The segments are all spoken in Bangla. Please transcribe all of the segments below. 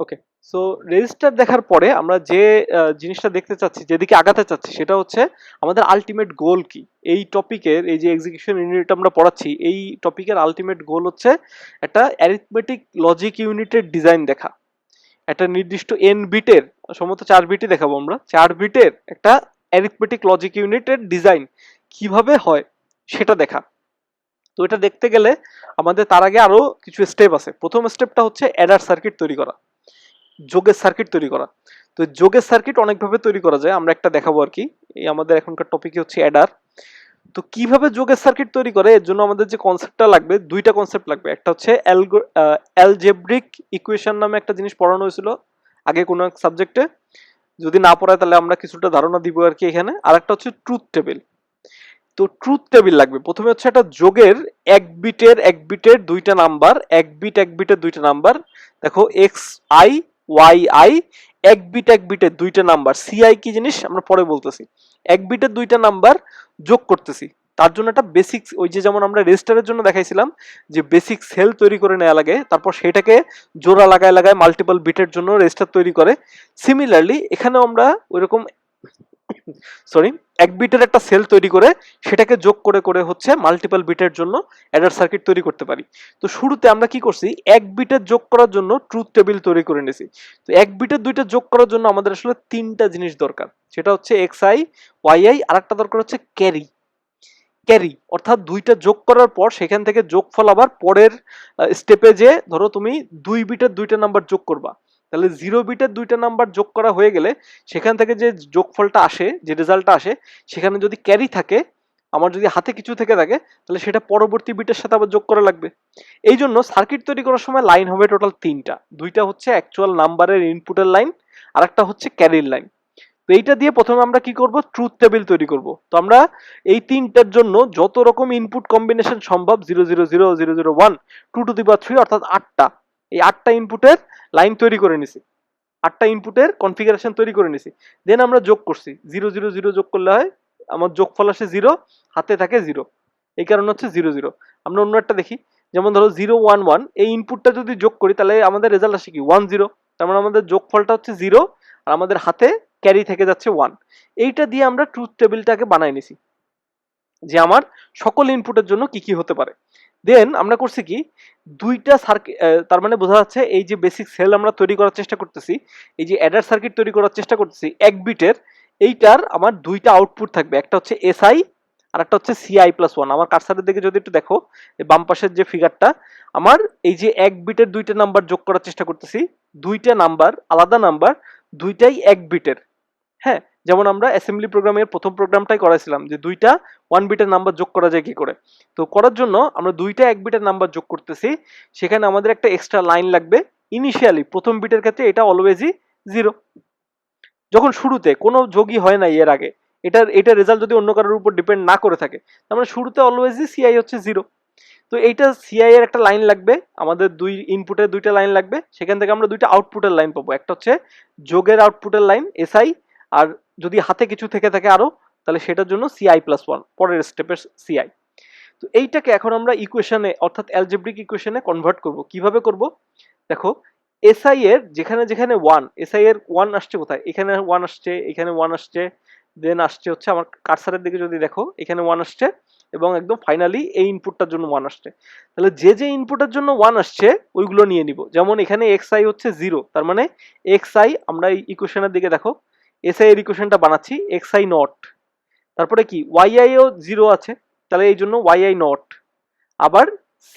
ওকে, সো রেজিস্টার দেখার পরে আমরা যে জিনিসটা দেখতে চাচ্ছি, যেদিকে আগাতে চাচ্ছি, সেটা হচ্ছে আমাদের আলটিমেট গোল কি। এই টপিকের, এই যে এক্সিকিউশন ইউনিট আমরা পড়াচ্ছি, এই টপিকের আলটিমেট গোল হচ্ছে একটা অ্যারিথমেটিক লজিক ইউনিটের ডিজাইন দেখা। একটা নির্দিষ্ট এন বিটের, সম্ভবত 4 বিটই দেখাবো আমরা, 4 বিটের একটা অ্যারিথমেটিক লজিক ইউনিটের ডিজাইন কিভাবে হয় সেটা দেখা। তো এটা দেখতে গেলে আমাদের তার আগে আরো কিছু স্টেপ আছে। প্রথম স্টেপটা হচ্ছে অ্যাডার সার্কিট তৈরি করা, যোগের সার্কিট তৈরি করা। তো যোগের সার্কিট অনেকভাবে তৈরি করা যায়, আমরা একটা দেখাবো আর কি। এই আমাদের এখনকার টপিক হচ্ছে অ্যাডার। তো কিভাবে যোগের সার্কিট তৈরি করে, এর জন্য আমাদের যে কনসেপ্টটা লাগবে, দুইটা কনসেপ্ট লাগবে। একটা হচ্ছে অ্যালজেব্রিক ইকুয়েশন নামে একটা জিনিস পড়ানো হয়েছিল আগে কোনো এক সাবজেক্টে, যদি না পড়ায় তাহলে আমরা কিছুটা ধারণা দিব আর কি এখানে। আর একটা হচ্ছে ট্রুথ টেবিল। তো ট্রুথ টেবিল লাগবে। প্রথমে হচ্ছে একটা যোগের এক বিটের দুইটা নাম্বার, এক বিটের দুইটা নাম্বার। দেখো এক্স আই ওয়াই আই, এক বিটের দুইটা নাম্বার। সিআই কি জিনিস আমরা পরে বলতেছি। এক বিটের দুইটা নাম্বার যোগ করতেছি। তার জন্য একটা বেসিক, ওই যে যেমন আমরা রেজিস্টারের জন্য দেখাইছিলাম যে বেসিক সেল তৈরি করে নেওয়া লাগে, তারপর সেটাকে জোড়া লাগায় লাগায় মাল্টিপল বিটের জন্য রেজিস্টার তৈরি করে। সিমিলারলি এখানেও আমরা ওইরকম সরি এক বিটের একটা সেল তৈরি করে সেটাকে যোগ করে করে হচ্ছে মাল্টিপল বিটের জন্য অ্যাডার সার্কিট তৈরি করতে পারি। তো শুরুতে আমরা কি করছি, এক বিটের যোগ করার জন্য ট্রুথ টেবিল তৈরি করে নিয়েছি। তো এক বিটের দুইটা যোগ করার জন্য আমাদের আসলে তিনটা জিনিস দরকার, সেটা হচ্ছে এক্স আই ওয়াই আই, আর একটা দরকার হচ্ছে ক্যারি। ক্যারি অর্থাৎ দুইটা যোগ করার পর সেখান থেকে যোগফল আবার পরের স্টেপে যে, ধরো তুমি 2 বিটের দুইটা নাম্বার যোগ করবা, তাহলে 0 বিটের দুইটা নাম্বার যোগ করা হয়ে গেলে সেখান থেকে যে যোগফলটা আসে, যে রেজাল্টটা আসে, সেখানে যদি ক্যারি থাকে, আমার যদি হাতে কিছু থেকে থাকে, তাহলে সেটা পরবর্তী বিটের সাথে আবার যোগ করা লাগবে। এই জন্য সার্কিট তৈরি করার সময় লাইন হবে টোটাল তিনটা। দুইটা হচ্ছে অ্যাকচুয়াল নাম্বারের ইনপুটের লাইন, আর একটা হচ্ছে ক্যারির লাইন। তো এইটা দিয়ে প্রথমে আমরা কি করব, ট্রুথ টেবিল তৈরি করব। তো আমরা এই তিনটার জন্য যত রকম ইনপুট কম্বিনেশন সম্ভব, 0 0 0 0 0 1 2 to the power 3, অর্থাৎ 8টা, এই 8টা ইনপুটের লাইন তৈরি করে নিছি, 8টা ইনপুটের কনফিগারেশন তৈরি করে নিছি। দেন আমরা যোগ করছি, 0 0 0 যোগ করলে হয় আমার যোগফল আসে 0, হাতে থাকে 0, এই কারণে হচ্ছে 0 0। আমরা অন্য একটা দেখি, যেমন ধরো 0 1 1, এই ইনপুটটা যদি যোগ করি তাহলে আমাদের রেজাল্ট আসে কি 1 0, তার মানে আমাদের যোগফলটা হচ্ছে 0, আর আমাদের হাতে ক্যারি থেকে যাচ্ছে 1। এইটা দিয়ে আমরা ট্রুথ টেবিলটাকে বানাই নিছি যে আমার সকল ইনপুটের জন্য কি কি হতে পারে। দেন আমরা করছি কি, দুইটা সার্কিট, তার মানে বোঝা যাচ্ছে এই যে বেসিক সেল আমরা তৈরি করার চেষ্টা করতেছি, এই যে অ্যাডার সার্কিট তৈরি করার চেষ্টা করতেছি এক বিটের, এইটার আমার দুইটা আউটপুট থাকবে, একটা হচ্ছে এসআই আর একটা হচ্ছে CI+1। আমার কারসারের দিকে যদি একটু দেখো, বাম পাশের যে ফিগারটা, আমার এই যে এক বিটের দুইটা নাম্বার যোগ করার চেষ্টা করতেছি, দুইটা নাম্বার আলাদা নাম্বার, দুইটাই এক বিটের। হ্যাঁ, যেমন আমরা অ্যাসেম্বলি প্রোগ্রামের প্রথম প্রোগ্রামটাই করাইছিলাম যে দুইটা 1 বিটের নাম্বার যোগ করা যায় কি করে। তো করার জন্য আমরা দুইটা 1 বিটের নাম্বার যোগ করতেছি, সেখানে আমাদের একটা এক্সট্রা লাইন লাগবে। ইনিশিয়ালি প্রথম বিটের ক্ষেত্রে এটা অলওয়েজই 0, যখন শুরুতে কোনো যোগই হয় না এর আগে, এটা রেজাল্ট যদি অন্য কারোর উপর ডিপেন্ড না করে থাকে, তার মানে শুরুতে অলওয়েজই সিআই হচ্ছে 0। তো এইটা সিআই এর একটা লাইন লাগবে, আমাদের দুই ইনপুটের দুইটা লাইন লাগবে, সেখান থেকে আমরা দুইটা আউটপুটের লাইন পাবো, একটা হচ্ছে যোগের আউটপুটের লাইন এসআই, আর যদি হাতে কিছু থেকে থাকে আরো, তাহলে সেটার জন্য CI+1 পরের স্টেপের সিআই। তো এইটাকে এখন আমরা ইকুয়েশনে, অর্থাৎ অ্যালজেব্রিক ইকুয়েশনে কনভার্ট করব। কিভাবে করব দেখো, এসআই এর যেখানে যেখানে 1, এসআই এর 1 আসছে কোথায়, এখানে 1 আসছে, এখানে 1 আসছে, দেন আসছে হচ্ছে আমার কার্সারের দিকে যদি দেখো, এখানে 1 আসছে, এবং একদম ফাইনালি এই ইনপুটটার জন্য 1 আসছে। তাহলে যে যে ইনপুটের জন্য 1 আসছে ওইগুলো নিয়ে নিব। যেমন এখানে xi হচ্ছে 0, তার মানে xi, আমরা এই ইকুয়েশনের দিকে দেখো, এসআই এর ইকুয়েশনটা বানাচ্ছি xi নট, তারপরে কি yi ও 0 আছে, তাহলে এই জন্য yi নট, আবার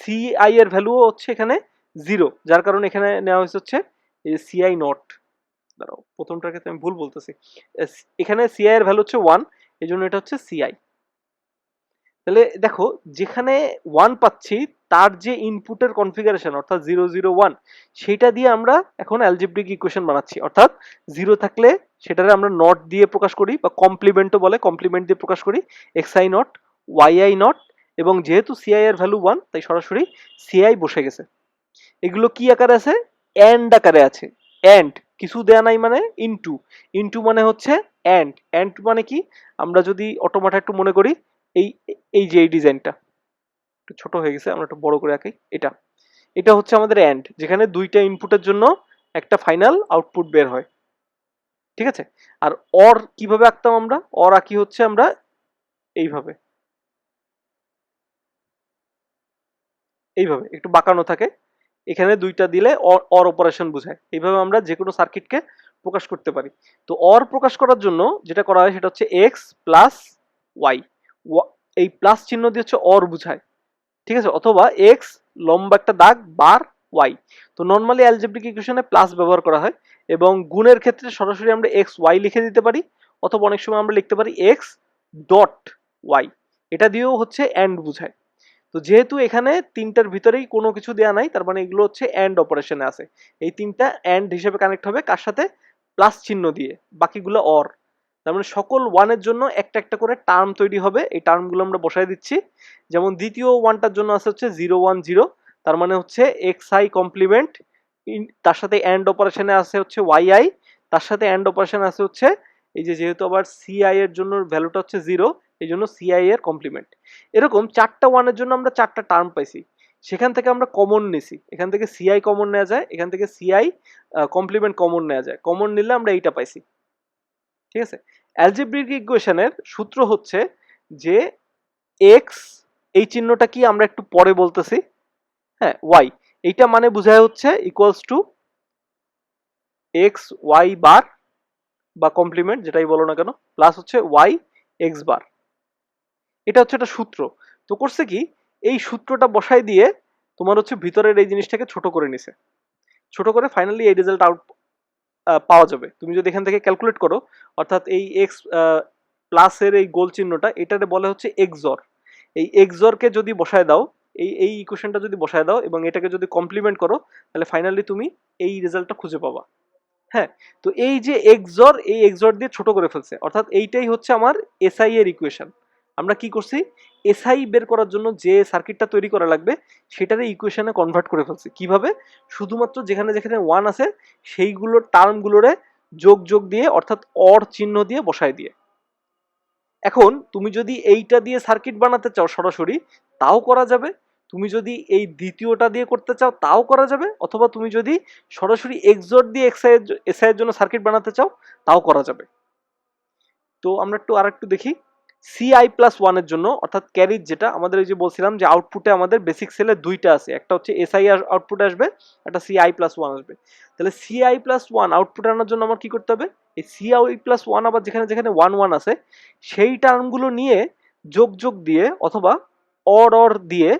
ci এর ভ্যালুও হচ্ছে এখানে 0, যার কারণে এখানে নেওয়া হয়েছে হচ্ছে এই ci নট। দাঁড়াও, প্রথমটার ক্ষেত্রে আমি ভুল বলতেছি, এখানে ci এর ভ্যালু হচ্ছে 1, এই জন্য এটা হচ্ছে ci। তাহলে দেখো, যেখানে 1 পাচ্ছি তার যে ইনপুটের কনফিগারেশন অর্থাৎ 0 0 1, সেটা দিয়ে আমরা এখন অ্যালজেব্রিক ইকুয়েশন বানাচ্ছি। অর্থাৎ 0 থাকলে সেটারে আমরা নট দিয়ে প্রকাশ করি, বা কমপ্লিমেন্টও বলে, কমপ্লিমেন্ট দিয়ে প্রকাশ করি, xi নট, yi নট, এবং যেহেতু ci এর ভ্যালু 1, তাই সরাসরি ci বসে গেছে। এগুলো কি আকারে আছে, এন্ড আকারে আছে। এন্ড কিছু দেয়া নাই মানে ইনটু, ইনটু মানে হচ্ছে এন্ড, এন্ড মানে কি, আমরা যদি অটোমাটা একটু মনে করি, এই এই যে এই ডিজাইনটা একটু ছোট হয়ে গেছে, আমরা একটু বড় করে আঁকি, এটা এটা হচ্ছে আমাদের এন্ড, যেখানে দুইটা ইনপুটের জন্য একটা ফাইনাল আউটপুট বের হয়। ঠিক আছে? আর অর কিভাবে আঁকতাম আমরা? অর আঁকি হচ্ছে আমরা এইভাবে, এইভাবে একটু বাঁকানো থাকে, এখানে দুইটা দিলে অর অপারেশন বোঝায়। এইভাবে আমরা যে কোনো সার্কিটকে প্রকাশ করতে পারি। তো অর প্রকাশ করার জন্য যেটা করা হয় সেটা হচ্ছে এক্স প্লাস ওয়াই, এই প্লাস চিহ্ন দিয়ে হচ্ছে অর বোঝায়। ঠিক আছে? অথবা এক্স লম্বা একটা দাগ বার ওয়াই। তো নর্মালি অ্যালজেব্রিক ইকুয়েশনে প্লাস ব্যবহার করা হয়, এবং গুণের ক্ষেত্রে সরাসরি আমরা এক্স ওয়াই লিখে দিতে পারি, অথবা অনেক সময় আমরা লিখতে পারি এক্স ডট ওয়াই। এটা দিয়েও হচ্ছে অ্যান্ড বোঝায়। তো যেহেতু এখানে তিনটার ভিতরেই কোনো কিছু দেয়া নাই, তার মানে এগুলো হচ্ছে অ্যান্ড অপারেশনে আছে। এই তিনটা অ্যান্ড হিসেবে কানেক্ট হবে কার সাথে? প্লাস চিহ্ন দিয়ে, বাকিগুলো অর। তার মানে সকল ওয়ানের জন্য একটা একটা করে টার্ম তৈরি হবে, এই টার্মগুলো আমরা বসায় দিচ্ছি। যেমন দ্বিতীয় ওয়ানটার জন্য আছে হচ্ছে 0 1 0, তার মানে হচ্ছে এক্স আই কমপ্লিমেন্ট, তার সাথে অ্যান্ড অপারেশনে আছে হচ্ছে ওয়াই আই, তার সাথে অ্যান্ড অপারেশন আছে হচ্ছে এই যে, যেহেতু আবার সিআই এর জন্য ভ্যালুটা হচ্ছে 0, এই জন্য সিআই এর কমপ্লিমেন্ট। এরকম চারটা ওয়ানের জন্য আমরা চারটা টার্ম পাইছি। সেখান থেকে আমরা কমন নিছি, এখান থেকে সিআই কমন নেওয়া যায়, এখান থেকে সিআই কমপ্লিমেন্ট কমন নেওয়া যায়, কমন নিলে আমরা এইটা পাইছি। ঠিক আছে? অ্যালজেব্রিক ইকুয়েশনের সূত্র হচ্ছে যে এক্স, এই চিহ্নটা কি আমরা একটু পরে বলতেছি, হ্যাঁ, ওয়াই, এইটা মানে বোঝায় হচ্ছে equals to x y bar বা কমপ্লিমেন্ট যেটাই বলো না কেন, প্লাস হচ্ছে ওয়াই এক্স বার। এটা হচ্ছে একটা সূত্র। তো করছে কি, এই সূত্রটা বসাই দিয়ে তোমার হচ্ছে ভিতরের এই জিনিসটাকে ছোট করে নিছে, ছোট করে ফাইনালি এই রেজাল্ট আউট পাওয়া যাবে। তুমি যদি এখান থেকে ক্যালকুলেট করো, অর্থাৎ এই এক্স প্লাসের এই গোল চিহ্নটা, এটাতে বলে হচ্ছে এক্সর। এই এক্সরকে যদি বসায় দাও, এই ইকুয়েশনটা যদি বসায় দাও এবং এটাকে যদি কমপ্লিমেন্ট করো, তাহলে ফাইনালি তুমি এই রেজাল্টটা খুঁজে পাবা। হ্যাঁ, তো এই যে এক্সর, এই এক্সর দিয়ে ছোট করে ফেলছে, অর্থাৎ এইটাই হচ্ছে আমার এসআই এর ইকুয়েশন। আমরা কি করছি, এসআই বের করার জন্য যে সার্কিটটা তৈরি করা লাগবে সেটারে ইকুয়েশনে কনভার্ট করে ফেলছি। কিভাবে? শুধুমাত্র যেখানে যেখানে ওয়ান আছে সেইগুলোর টার্মগুলোরে যোগ যোগ দিয়ে, অর্থাৎ অর চিহ্ন দিয়ে বসায় দিয়ে। এখন তুমি যদি এইটা দিয়ে সার্কিট বানাতে চাও সরাসরি, তাও করা যাবে। তুমি যদি এই দ্বিতীয়টা দিয়ে করতে চাও তাও করা যাবে, অথবা তুমি যদি সরাসরি এক্সর দিয়ে এসআই এর জন্য সার্কিট বানাতে চাও তাও করা যাবে। তো আমরা একটু আর একটু দেখি। সিআই প্লাস ওয়ানের জন্য, অর্থাৎ ক্যারিজ, যেটা আমাদের এই যে বলছিলাম যে আউটপুটে আমাদের বেসিক সেলে দুইটা আছে, একটা হচ্ছে এসআই আউটপুট আসবে, একটা সিআই প্লাস ওয়ান আসবে। তাহলে সিআই প্লাস ওয়ান আউটপুট আনার জন্য আমার কি করতে হবে, এই সিআই প্লাস ওয়ান আবার যেখানে যেখানে ওয়ান ওয়ান আছে সেই টার্মগুলো নিয়ে যোগ যোগ দিয়ে অথবা অর দিয়ে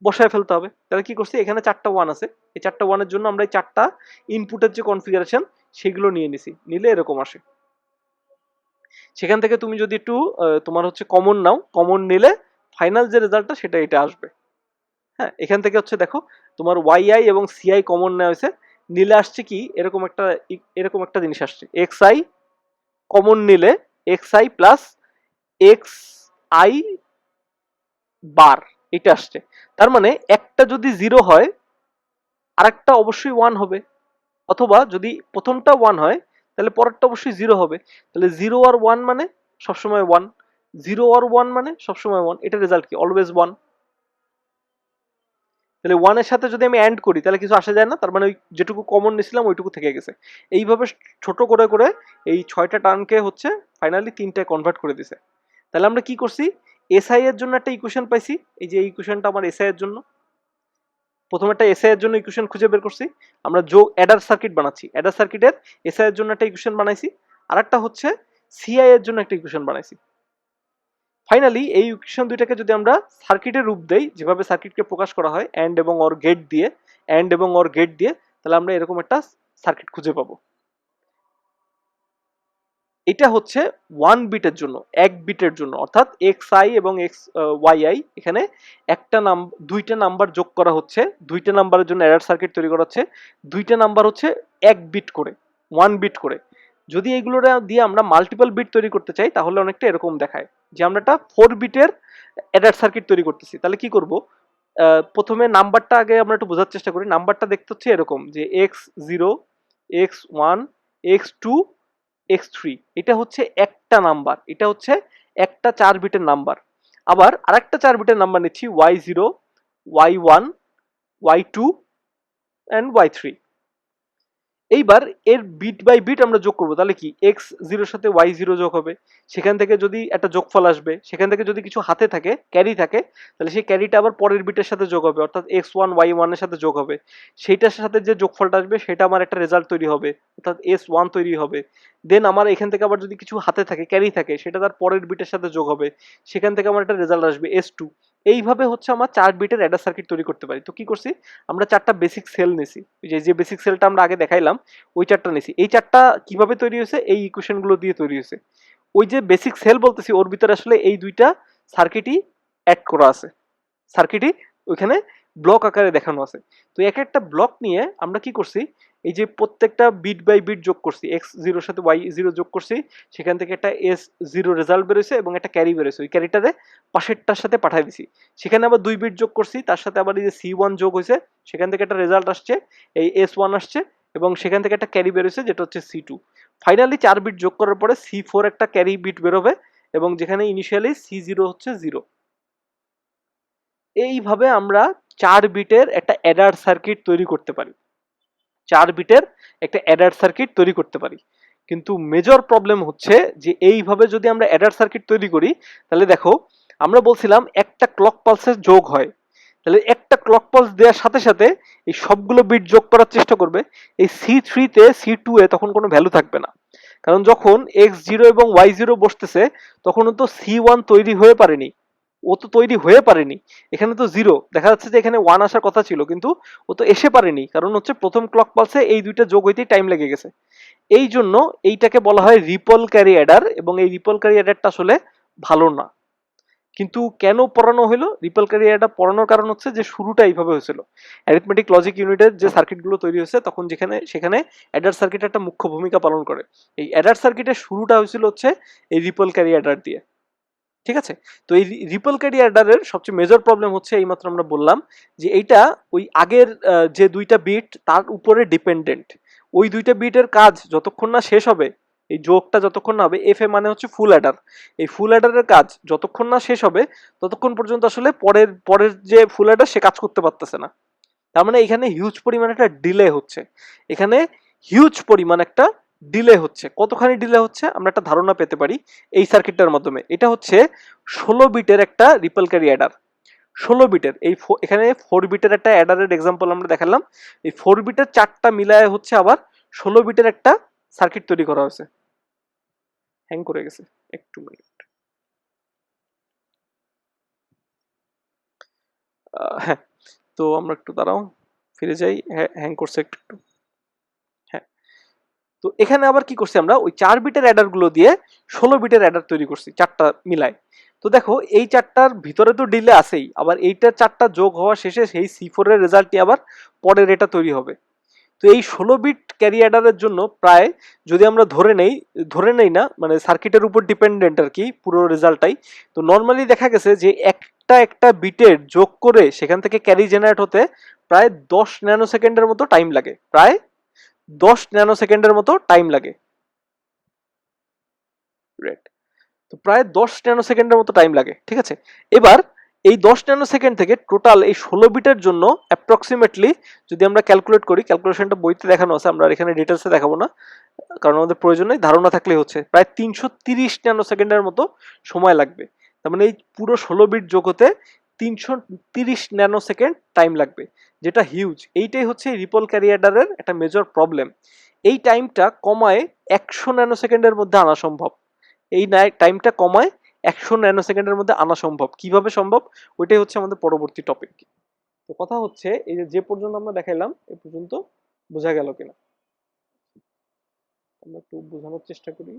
বসায় ফেলতে হবে। তাহলে কি করছি, এখানে চারটা ওয়ান আছে, এই চারটা ওয়ানের জন্য আমরা এই চারটা ইনপুটের যে কনফিগারেশন সেগুলো নিয়ে নিছি, নিলে এরকম আসে। সেখান থেকে তুমি যদি একটু তোমার হচ্ছে কমন নাও, কমন নিলে ফাইনাল যে রেজাল্টটা সেটা এটা আসবে। হ্যাঁ, এখান থেকে হচ্ছে দেখো তোমার ওয়াই এবং সিআই কমন নেওয়া হয়েছে, নিলে আসছে কি, এরকম একটা জিনিস আসছে, এক্স আই কমন নিলে x i plus x i bar, এটা আসছে। তার মানে একটা যদি 0 হয় আরেকটা অবশ্যই 1 হবে, অথবা যদি প্রথমটা 1 হয় তাহলে পরেরটা অবশ্যই 0 হবে। তাহলে 0 আর 1 মানে সবসময় 1, 0 আর 1 মানে সবসময় 1, এটা রেজাল্ট কি, অলওয়েজ 1। তাহলে 1 এর সাথে যদি আমি অ্যান্ড করি তাহলে কিছু আসে যায় না, তার মানে ওই যেটুকু কমন নিছিলাম ওইটুকু থেকে গেছে। এইভাবে ছোট করে করে এই 6টা টার্মকে হচ্ছে ফাইনালি 3টায় কনভার্ট করে দিছে। তাহলে আমরা কি করছি, এসআই এর জন্য একটা ইকুয়েশন পাইছি, এই যে এই ইকুয়েশনটা আমার এসআই এর জন্য, প্রথম একটা এসআই এর জন্য ইকুয়েশন খুঁজে বের করছি। আমরা যোগ অ্যাডার সার্কিট বানাচ্ছি, অ্যাডার সার্কিটের এসআই এর জন্য একটা ইকুয়েশন বানাইছি, আর একটা হচ্ছে সিআই এর জন্য একটা ইকুয়েশন বানাইছি। ফাইনালি এই ইকুয়েশন দুইটাকে যদি আমরা সার্কিটের রূপ দেই, যেভাবে সার্কিটকে প্রকাশ করা হয় অ্যান্ড এবং অর গেট দিয়ে, অ্যান্ড এবং অর গেট দিয়ে, তাহলে আমরা এরকম একটা সার্কিট খুঁজে পাবো। এটা হচ্ছে 1 বিটের জন্য, 1 বিটের জন্য, অর্থাৎ এক্স আই এবং এক্স ওয়াই আই, এখানে দুইটা নাম্বার যোগ করা হচ্ছে, দুইটা নাম্বারের জন্য অ্যাডার সার্কিট তৈরি করা হচ্ছে, দুইটা নাম্বার হচ্ছে 1 বিট করে, 1 বিট করে। যদি এইগুলো দিয়ে আমরা মাল্টিপল বিট তৈরি করতে চাই তাহলে অনেকটা এরকম দেখায়, যে আমরা একটা 4 বিটের অ্যাডার সার্কিট তৈরি করতেছি। তাহলে কি করব, প্রথমে নাম্বারটা আগে আমরা একটু বোঝার চেষ্টা করি। নাম্বারটা দেখতে হচ্ছে এরকম, যে x0, x1, x2, x3, এটা হচ্ছে একটা নাম্বার, এটা হচ্ছে একটা 4 বিটের নাম্বার। আবার আরেকটা 4 বিটের নাম্বার নিচ্ছি, y0, y1, y2 and y3। এইবার এর বিট বাই বিট আমরা যোগ করবো, তাহলে কি এক্স জিরোর সাথে ওয়াই জিরো যোগ হবে, সেখান থেকে যদি একটা যোগফল আসবে, সেখান থেকে যদি কিছু হাতে থাকে ক্যারি থাকে, তাহলে সেই ক্যারিটা আবার পরের বিটের সাথে যোগ হবে, অর্থাৎ এক্স ওয়ান ওয়াই ওয়ানের সাথে যোগ হবে, সেইটার সাথে যে যোগফলটা আসবে সেটা আমার একটা রেজাল্ট তৈরি হবে, অর্থাৎ এস ওয়ান তৈরি হবে। দেন আমার এখান থেকে আবার যদি কিছু হাতে থাকে ক্যারি থাকে, সেটা তার পরের বিটের সাথে যোগ হবে, সেখান থেকে আমার একটা রেজাল্ট আসবে এস টু। এইভাবে হচ্ছে আমার 4 বিটের অ্যাডার সার্কিট তৈরি করতে পারি। তো কি করছি, আমরা 4টা বেসিক সেল নিছি, যে বেসিক সেলটা আমরা আগে দেখাইলাম ওই 4টা নিছি। এই 4টা কিভাবে তৈরি হয়েছে, এই ইকুয়েশন গুলো দিয়ে তৈরি হয়েছে। ওই যে বেসিক সেল বলতেছি ওর ভিতরে আসলে এই দুইটা সার্কিটই অ্যাড করা আছে, সার্কিটই ওইখানে ব্লক আকারে দেখানো আছে। তো এক একটা ব্লক নিয়ে আমরা কি করছি, এই যে প্রত্যেকটা বিট বাই বিট যোগ করছি, এক্স জিরোর সাথে ওয়াই জিরো যোগ করছি, সেখান থেকে একটা এস জিরো রেজাল্ট বেরোছে এবং একটা ক্যারি বেরোছে, ওই ক্যারিটারে পাশেরটার সাথে পাঠিয়ে দিছি। সেখানে আবার 2 বিট যোগ করছি, তার সাথে আবার এই যে সি ওয়ান যোগ হয়েছে, সেখান থেকে একটা রেজাল্ট আসছে, এই এস ওয়ান আসছে, এবং সেখান থেকে একটা ক্যারি বেরোছে যেটা হচ্ছে সি টু। ফাইনালি 4 বিট যোগ করার পরে সি ফোর একটা ক্যারি বিট বেরোবে, এবং যেখানে ইনিশিয়ালি সি জিরো হচ্ছে জিরো। এইভাবে আমরা 4 বিটের একটা অ্যাডার সার্কিট তৈরি করতে পারি, 4 বিটের একটা অ্যাডার সার্কিট তৈরি করতে পারি। কিন্তু মেজর প্রবলেম হচ্ছে যে এইভাবে যদি আমরা অ্যাডার সার্কিট তৈরি করি, তাহলে দেখো আমরা বলছিলাম একটা ক্লক পালসের যোগ হয়, তাহলে একটা ক্লক পালস দেওয়ার সাথে সাথে এই সবগুলো বিট যোগ করার চেষ্টা করবে, এই সি থ্রিতে সি টু এ তখন কোনো ভ্যালু থাকবে না, কারণ যখন এক্স জিরো এবং ওয়াই জিরো বসতেছে তখন তো সি ওয়ান তৈরি হয়ে পারেনি, ও তো তৈরি হয়ে পারেনি, এখানে তো জিরো দেখা যাচ্ছে যে এখানে ওয়ান আসার কথা ছিল, কিন্তু ও তো এসে পারেনি, কারণ হচ্ছে প্রথম ক্লক পালসে এই দুইটা যোগ হইতেই টাইম লেগে গেছে। এই জন্য এইটাকে বলা হয় রিপল ক্যারি অ্যাডার, এবং এই রিপল ক্যারি অ্যাডারটা আসলে ভালো না। কিন্তু কেন পড়ানো হলো, রিপল ক্যারি অ্যাডার পড়ানোর কারণ হচ্ছে যে শুরুটা এইভাবে হয়েছিল, অ্যারিথমেটিক লজিক ইউনিটের যে সার্কিটগুলো তৈরি হয়েছে তখন যেখানে সেখানে অ্যাডার সার্কিট একটা মুখ্য ভূমিকা পালন করে। এই অ্যাডার সার্কিটের শুরুটা হয়েছিল হচ্ছে এই রিপল ক্যারি অ্যাডার দিয়ে, ঠিক আছে। তো এই রিপল ক্যারি অ্যাডারের সবচেয়ে মেজর প্রবলেম হচ্ছে এইমাত্র আমরা বললাম যে এইটা ওই আগের যে দুইটা বিট তার উপরে ডিপেন্ডেন্ট, ওই দুইটা বিটের কাজ যতক্ষণ না শেষ হবে, এই যোগটা যতক্ষণ না হবে, এফ এ মানে হচ্ছে ফুল অ্যাডার, এই ফুল অ্যাডারের কাজ যতক্ষণ না শেষ হবে ততক্ষণ পর্যন্ত আসলে পরের পরের যে ফুল অ্যাডার সে কাজ করতে পারতেছে না। তার মানে এখানে হিউজ পরিমাণ একটা ডিলে হচ্ছে, এখানে হিউজ পরিমাণ একটা ডিলে হচ্ছে। কতখানি ডিলে হচ্ছে আমরা একটা ধারণা পেতে পারি এই সার্কিটটার মাধ্যমে। এটা হচ্ছে 16 বিটের একটা রিপল ক্যারি অ্যাডার, 16 বিটের এই এখানে 4 বিটের একটা অ্যাডারের এক্সাম্পল আমরা দেখালাম, এই 4 বিটের 4টা মিলায় হচ্ছে আবার 16 বিটের একটা সার্কিট তৈরি করা হয়েছে। হ্যাং করে গেছে একটু মিনিট, হ্যাঁ। তো আমরা একটু দাঁড়াও, ফিরে যাই, হ্যাং করছে একটু একটু। হ্যাঁ, তো এখানে আবার কি করছি, আমরা ওই 4 বিটের অ্যাডার গুলো দিয়ে 16 বিটের অ্যাডার তৈরি করছি 4টা মিলায়। তো দেখো এই 4টার ভিতরে তো ডিলে আছেই, আবার এইটার 4টা যোগ হওয়া শেষে সেই সি ফোর এর রেজাল্টটি আবার পরের এটা তৈরি হবে। তো এই 16 বিট ক্যারি অ্যাডারের জন্য প্রায়, যদি আমরা ধরে নেই না মানে সার্কিটের উপর ডিপেন্ডেন্ট আর কি পুরো রেজাল্টটাই, তো নর্মালি দেখা গেছে যে একটা একটা বিটের যোগ করে সেখান থেকে ক্যারি জেনারেট হতে প্রায় 10 ন্যানো সেকেন্ডের মতো টাইম লাগে, প্রায় 10 ন্যানো সেকেন্ডের মতো টাইম লাগে। রেট, তো প্রায় 10 ন্যানো সেকেন্ডের মতো টাইম লাগে, ঠিক আছে। এবার এই 10 ন্যানো সেকেন্ড থেকে টোটাল এই 16 বিটের জন্য অ্যাপ্রক্সিমেটলি যদি আমরা ক্যালকুলেট করি, ক্যালকুলেশনটা বইতে দেখানো আছে, আমরা এখানে ডিটেলসে দেখাবো না কারণ আমাদের প্রয়োজন নেই, ধারণা থাকলেই হচ্ছে, প্রায় 330 ন্যানো সেকেন্ডের মতো সময় লাগবে। তার মানে এই পুরো 16 বিট যোগ হতে 330 ন্যানো সেকেন্ড টাইম লাগবে, যেটা হিউজ। এইটাই হচ্ছে রিপল ক্যারিয়াডারের একটা মেজর প্রবলেম, এই টাইমটা কমায় 100 ন্যানো সেকেন্ডের মধ্যে আনা সম্ভব, এই টাইমটা কমায় 100 ন্যানো সেকেন্ডের মধ্যে আনা সম্ভব। কিভাবে সম্ভব, ওইটাই হচ্ছে আমাদের পরবর্তী টপিক। তো কথা হচ্ছে এই যে যে পর্যন্ত আমরা দেখাইলাম এ পর্যন্ত বোঝা গেল কিনা, আমরা একটু বোঝানোর চেষ্টা করি।